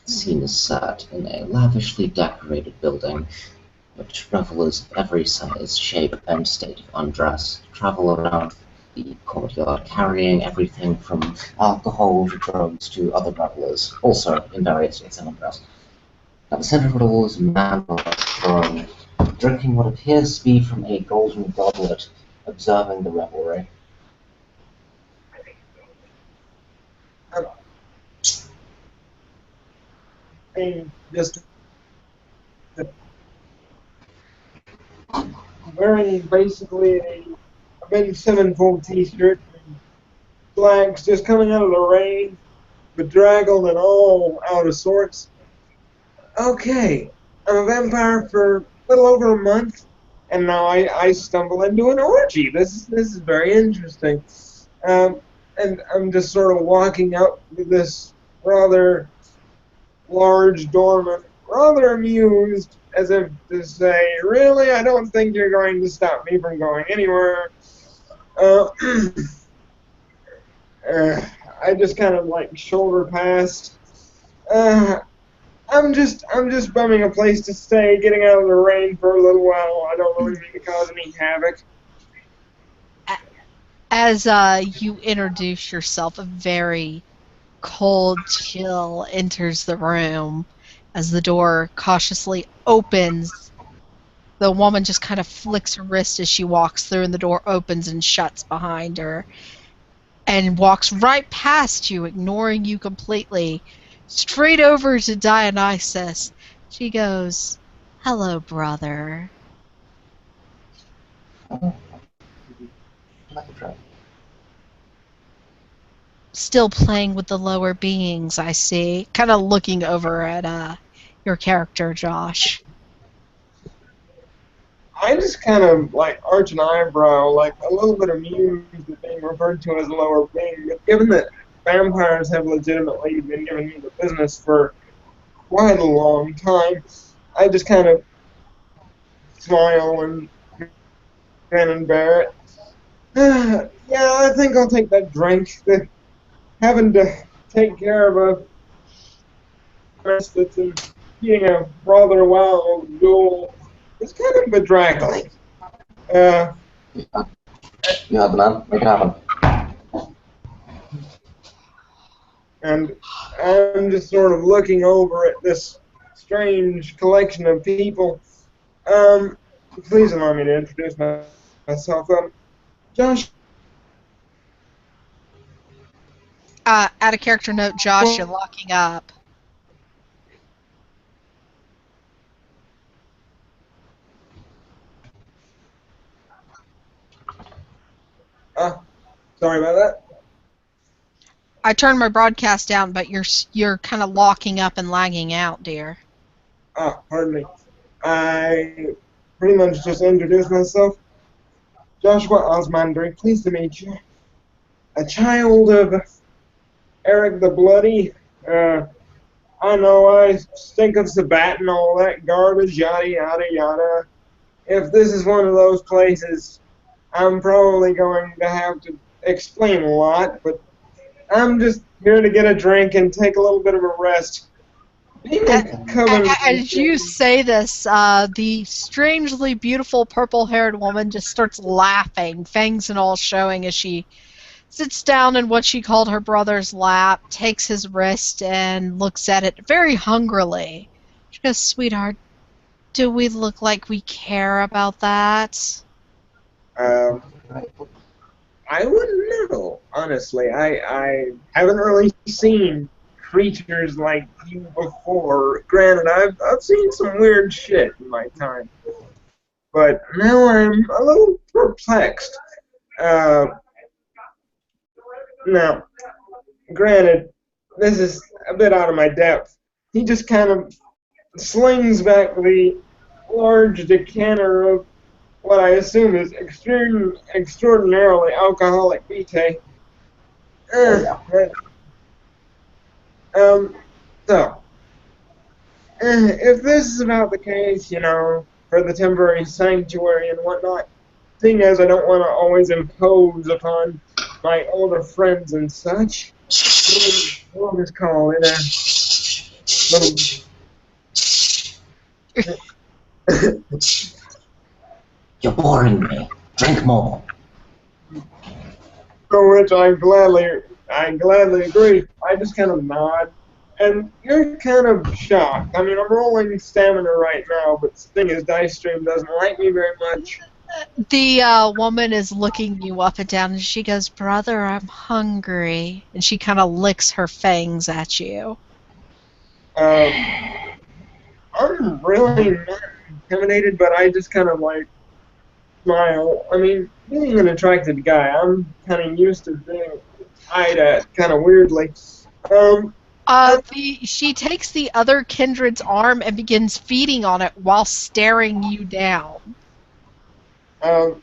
The scene is set in a lavishly decorated building, which revelers of every size, shape, and state of undress travel around the courtyard carrying everything from alcohol to drugs to other revelers, also in various states of undress. At the center of it all is a man on a throne, drinking what appears to be from a golden goblet, observing the revelry. Just wearing basically a Ben Sevenfold t-shirt, and flags just coming out of the rain, bedraggled and all out of sorts. Okay, I'm a vampire for a little over a month, and now I stumble into an orgy. This is very interesting. Um, and I'm just sort of walking up to this rather large doorman, rather amused, as if to say, "Really, I don't think you're going to stop me from going anywhere." Uh, uh, I just kind of like shoulder past. Uh, I'm just bumming a place to stay, getting out of the rain for a little while. I don't really mean to cause any havoc. As you introduce yourself, a very cold chill enters the room. As the door cautiously opens, the woman just kind of flicks her wrist as she walks through, and the door opens and shuts behind her, and walks right past you, ignoring you completely, straight over to Dionysus. She goes, "Hello, brother." Oh, like a drink. Still playing with the lower beings, I see. Kind of looking over at your character, Josh. I just kind of like arch an eyebrow, like a little bit amused at being referred to as a lower being. But given that vampires have legitimately been giving me the business for quite a long time, I just kind of smile and grin and bear it. Yeah, I think I'll take that drink. Having to take care of a mess that's in being a rather wild duel is kind of bedraggling. Uh, You have the man? Make it happen. and I'm just sort of looking over at this strange collection of people. Um, Please allow me to introduce myself. Josh. Add a character note, Josh, you're locking up. Sorry about that. I turned my broadcast down, but you're kind of locking up and lagging out, dear. Pardon me. I pretty much just introduced myself. Joshua Osmondry, pleased to meet you. A child of Eric the Bloody. Uh, I know I stink of Sabat and all that garbage, yada yada yada. If this is one of those places, I'm probably going to have to explain a lot, but I'm just here to get a drink and take a little bit of a rest. Being a coven. As you say this, the strangely beautiful purple-haired woman just starts laughing, fangs and all showing, as she sits down in what she called her brother's lap, takes his wrist, and looks at it very hungrily. She goes, "Sweetheart, do we look like we care about that?" Um, I wouldn't know, honestly. I haven't really seen creatures like you before. Granted, I've seen some weird shit in my time, but now I'm a little perplexed. Uh, Now, granted, this is a bit out of my depth. He just kind of slings back the large decanter of what I assume is extraordinarily alcoholic vitae. Uh, um, so, if this is about the case, for the temporary sanctuary and whatnot, seeing as I don't want to always impose upon my older friends and such, we'll just call it You're boring me. Drink more. For which I gladly agree. I just kind of nod, and you're kind of shocked. I mean, I'm rolling stamina right now, but the thing is, Dice Stream doesn't like me very much. The woman is looking you up and down, and she goes, "Brother, I'm hungry." And she kind of licks her fangs at you. Um, I'm really not intimidated, but I just kind of like smile. I mean, being an attracted guy, I'm kind of used to being eyed at kind of weirdly. Um, She takes the other kindred's arm and begins feeding on it while staring you down. um,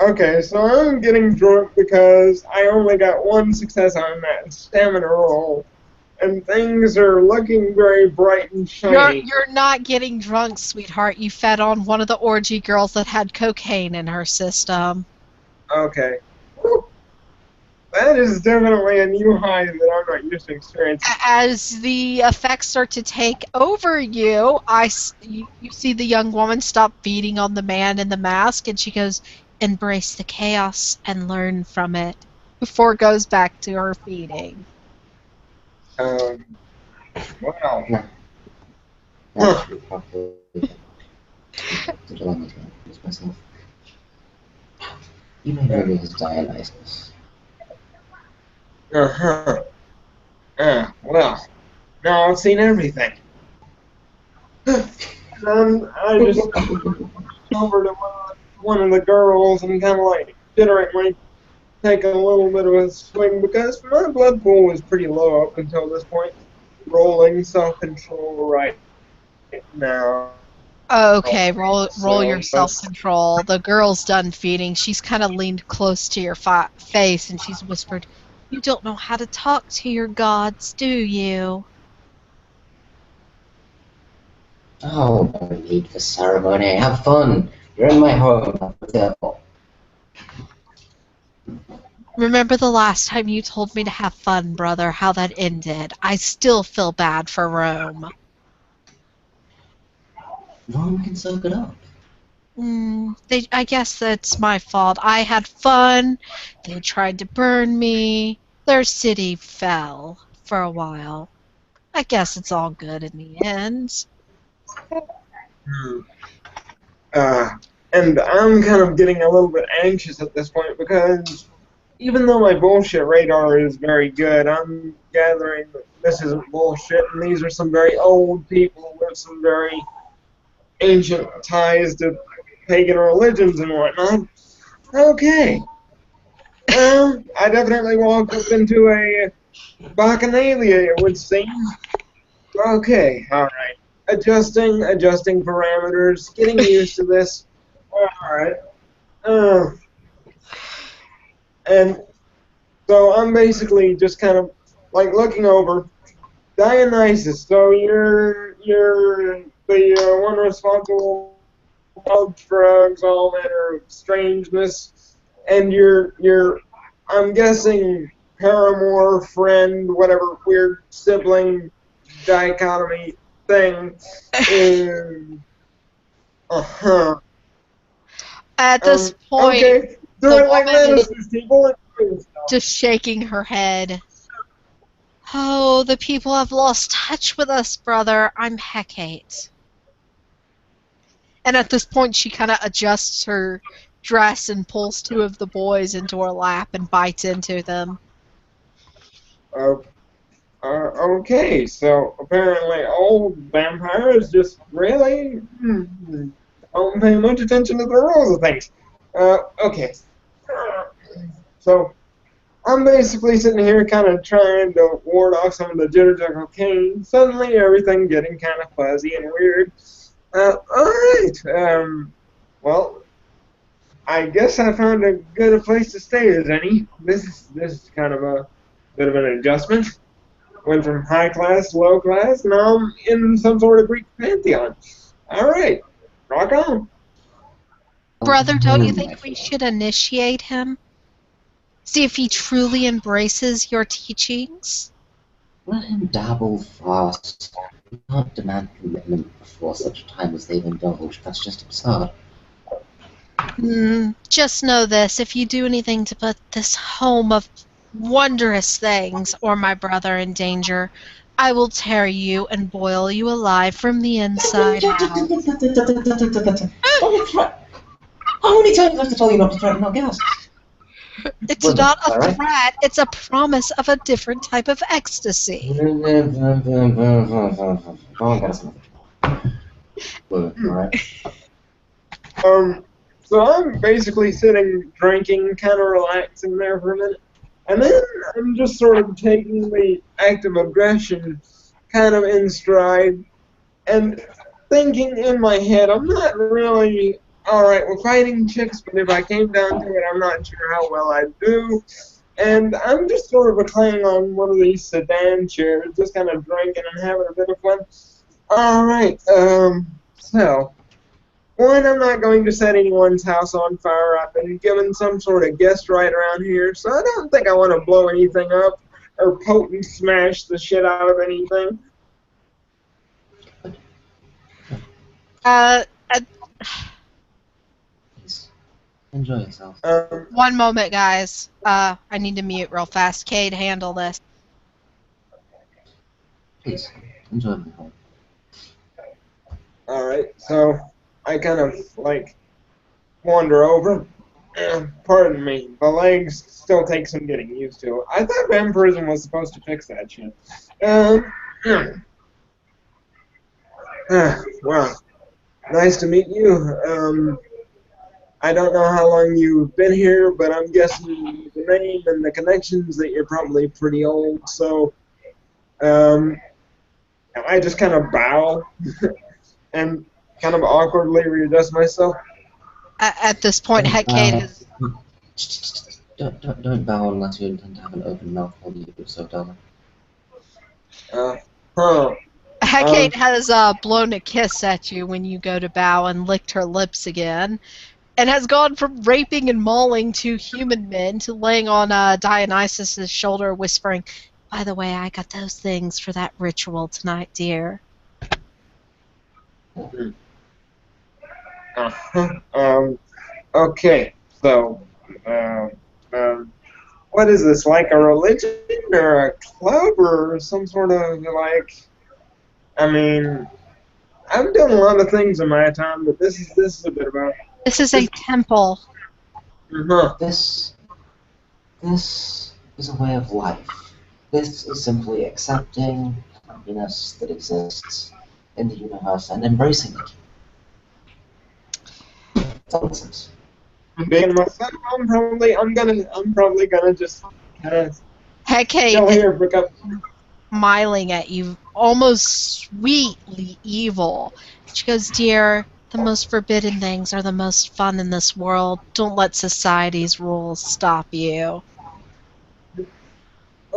okay, so I'm getting drunk because I only got one success on that stamina roll, and things are looking very bright and shiny. You're not getting drunk, sweetheart. You fed on one of the orgy girls that had cocaine in her system. Okay. Whew. That is definitely a new high that I'm not used to experiencing. As the effects start to take over you, you see the young woman stop feeding on the man in the mask, and she goes, "Embrace the chaos and learn from it," before it goes back to her feeding. Um, wow. No. Huh. Actually, probably. Did allow me to introduce myself. You may know me as Dionysus. Uh-huh. Well, now I've seen everything. And I just over to one of the girls and kind of like jitteringly take a little bit of a swing because my blood pool was pretty low up until this point. Rolling self-control right now. Okay, roll your So self-control. The girl's done feeding. She's kind of leaned close to your face, and she's whispered, "You don't know how to talk to your gods, do you?" Oh, no need for ceremony. Have fun. You're in my home. Have a devil. Remember the last time you told me to have fun, brother, how that ended? I still feel bad for Rome. No one can soak it up. I guess that's my fault. I had fun. They tried to burn me. Their city fell for a while. I guess it's all good in the end. Hmm. Uh, and I'm kind of getting a little bit anxious at this point because even though my bullshit radar is very good, I'm gathering that this isn't bullshit, and these are some very old people with some very ancient ties to pagan religions and whatnot. Okay. I definitely walked up into a bacchanalia, it would seem. Okay, alright. Adjusting parameters, getting used to this. Alright. Uh, and so I'm basically just kind of like looking over. Dionysus, so you're the one responsible for drugs, all manner of strangeness, and you're I'm guessing paramour, friend, whatever weird sibling dichotomy thing is uh-huh. At this point, Okay. Do the it like woman is Lannisters, people. just shaking her head. "Oh, the people have lost touch with us, brother. I'm Hecate." And at this point, she kind of adjusts her dress and pulls two of the boys into her lap and bites into them. Uh, okay, so apparently old vampires just really don't pay much attention to the rules of things. Okay. So I'm basically sitting here kind of trying to ward off some of the jitter cocaine. Suddenly everything getting kind of fuzzy and weird. Alright. Well, I guess I found a good place to stay as any. This is kind of a bit of an adjustment. Went from high class to low class, now I'm in some sort of Greek pantheon. Alright, rock on. Brother, don't you My think we friend. should initiate him? See if he truly embraces your teachings? Let him dabble fast. We can't demand commitment before such time as they've indulged. That's just absurd. Just know this, if you do anything to put this home of wondrous things or my brother in danger, I will tear you and boil you alive from the inside out. Don't threaten. How many times do I have to tell you not to threaten our guests? It's Well, not a alright. threat, it's a promise of a different type of ecstasy. Go on, get us another. Alright. So I'm basically sitting, drinking, kind of relaxing there for a minute. And then I'm just sort of taking the act of aggression kind of in stride and thinking in my head, I'm not really, alright, we're fighting chicks, but if I came down to it, I'm not sure how well I'd do. And I'm just sort of reclining on one of these sedan chairs, just kind of drinking and having a bit of fun. Alright, so, one, I'm not going to set anyone's house on fire. I've been given some sort of guest right around here, so I don't think I want to blow anything up or potent smash the shit out of anything. Uh, Please, enjoy yourself. One moment, guys. I need to mute real fast. Cade, handle this. Please, enjoy my home. Alright, so I kind of, wander over. Pardon me, the legs still take some getting used to. I thought vampirism was supposed to fix that shit. Well, nice to meet you. I don't know how long you've been here, but I'm guessing the name and the connections that you're probably pretty old, so I just kind of bow and kind of awkwardly readjust myself. At this point, Cade has... Don't bow unless you intend to have an open mouth while you do so, darling. Cade has blown a kiss at you when you go to bow and licked her lips again, and has gone from raping and mauling two human men to laying on Dionysus's shoulder, whispering, "By the way, I got those things for that ritual tonight, dear." Okay, so, what is this, like a religion or a club or some sort of, I mean, I've done a lot of things in my time, but this is a bit about... This is a temple. This is a way of life. This is simply accepting happiness that exists in the universe and embracing it. That's all it is. Being myself, I'm probably gonna just kind of Cade chill is here for a couple... smiling at you, almost sweetly evil. She goes, "Dear, the most forbidden things are the most fun in this world. Don't let society's rules stop you."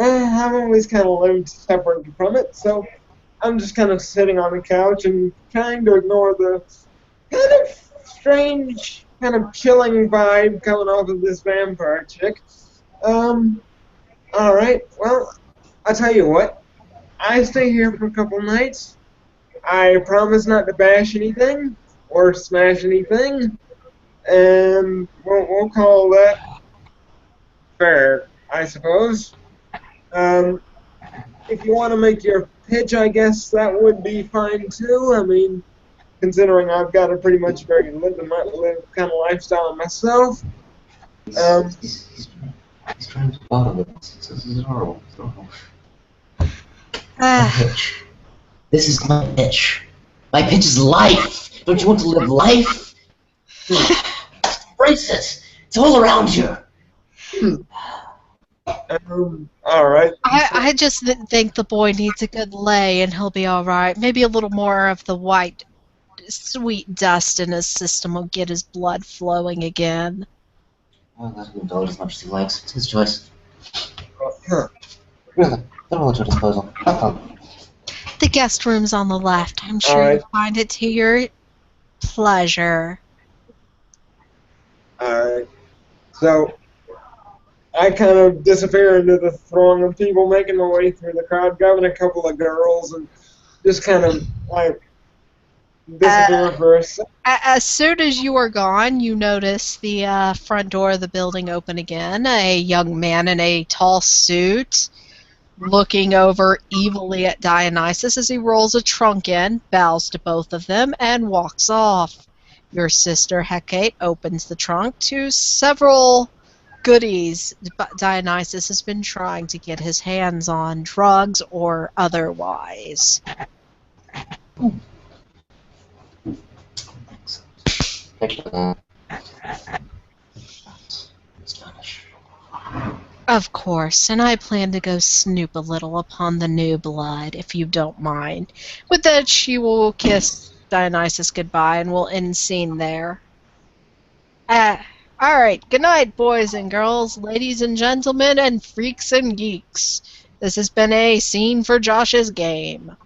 I've always kind of lived separate from it, so I'm just kind of sitting on the couch and trying to ignore the kind of strange, kind of chilling vibe coming off of this vampire chick. Alright, well, I'll tell you what. I stay here for a couple nights. I promise not to bash anything or smash anything, and we'll call that fair, I suppose. If you want to make your pitch, I guess that would be fine too. I mean, considering I've got a pretty much very live kind of lifestyle myself. He's trying to bottle it. This is horrible. It's horrible. My pitch. This is my pitch. My pitch is life. Don't you want to live life? Embrace it. It's all around you. All right. I just think the boy needs a good lay and he'll be all right. Maybe a little more of the white, sweet dust in his system will get his blood flowing again. I'll let him indulge as much as he likes. It's his choice. Huh. Really, they're all at your disposal. Have fun. The guest room's on the left. I'm sure All right. you'll find it to your pleasure. All right. So, I kind of disappear into the throng of people making my way through the crowd, grabbing a couple of girls, and just kind of like Uh, disappear for a second. as soon as you are gone, you notice the front door of the building open again. A young man in a tall suit looking over evilly at Dionysus as he rolls a trunk in, bows to both of them, and walks off. Your sister Hecate opens the trunk to several goodies Dionysus has been trying to get his hands on, drugs or otherwise. Excellent. Spanish. Of course, and I plan to go snoop a little upon the new blood, if you don't mind. With that, she will kiss Dionysus goodbye and will end scene there. Alright, good night, boys and girls, ladies and gentlemen, and freaks and geeks. This has been a scene for Josh's game.